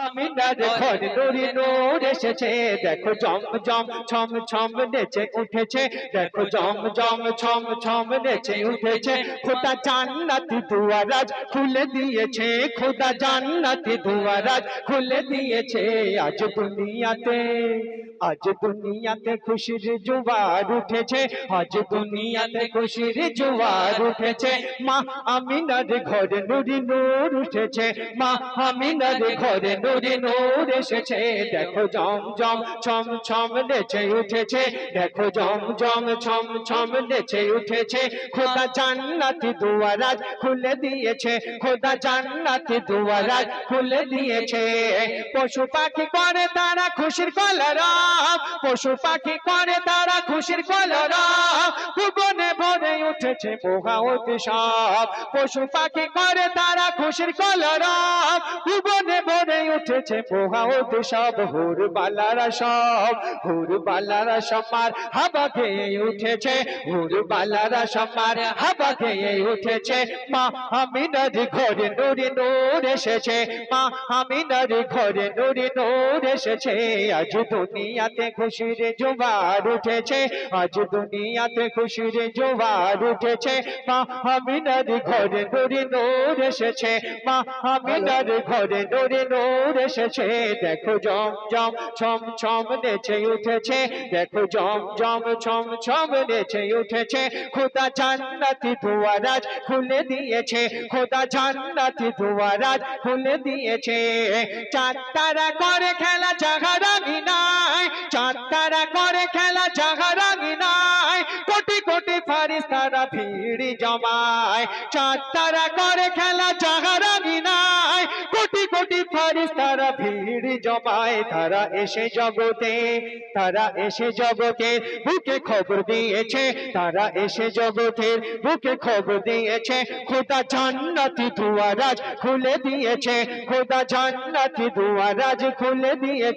আমিনার ঘর নুরি নূর এসেছে, দেখো জম জম ছম ছম নেচে উঠেছে, দেখো জম জম ছম ছম নেচে উঠেছে। খোদা জান্নাতি দুয়ারাজ খুলে দিয়েছে, খোদা জান্নাতি দুয়ারাজ খুলে দিয়েছে। আজ দুনিয়াতে, আজ দুনিয়াতে খুশির জোয়ার উঠেছে, আজ দুনিয়াতে খুশির জোয়ার উঠেছে। মা আমিনার ঘরে নুরি নূর উঠেছে, মা আমিনার ঘরে নুরি নূর এসেছে। দেখো জম জম ছম ছম নেচে উঠেছে, দেখো জম জম ছম ছম নেচে উঠেছে। খোদা জান্নাতি দুয়ারাজ খুলে দিয়েছে, খোদা জান্নাতি দুয়ারাজ খুলে দিয়েছে। পশু পাখি করে তারা খুশির কলরব, পশু পাখি করে তারা খুশির কলরব। ভুবনে ভরে উঠেছে মোহা অভিশাপ, পশু পাখি করে তারা খুশির কলরব। ভুবনে ভরে উঠেছে মোহা অভিশাপ। হুর বালারা সব, হুর বালারা সবার হাবা খেয়ে উঠেছে, হুর বালারা সবার হাবা খেয়ে উঠেছে। মা আমিনার ঘরে নুরি নূর এসেছে, মা আমিনার ঘরে নুরি নূর এসেছে। আজ দুনিয়াতে খুশির জোয়ার উঠেছে, আজ দুনিয়াতে খুশির জোয়ার উঠেছে। মা আমিনার ঘরে নুরি নূর এসেছে, মা আমিনার ঘরে নুরি নূর এসেছে। দেখো জম জম ছম ছম নেচে উঠেছে, দেখো জম জম ছম ছম নেচে উঠেছে। খোদা জান্নাতি দুয়ারাজ খুলে দিয়েছে, খোদা জান্নাতি দুয়ারাজ খুলে দিয়েছে। চাঁদ তারা করে খেলা জাগরানি নাই, চাঁদ তারা করে খেলা জাগরানি নাই। কোটি কোটি ফারিস্তারা ভিড় জমায়, চাঁদ তারা করে খেলা জাগরানি নাই। কোটি কোটি ফারিস্তারা ভিড় জমায়। তারা এসে জগতে, তারা এসে জগতের বুকে খবর দিয়েছে, তারা এসে জগতের বুকে খবর দিয়েছে। খোদা জান্নাতি দুয়ারাজ খুলে দিয়েছে, খোদা জান্নাতি দুয়ারাজ খুলে দিয়েছে।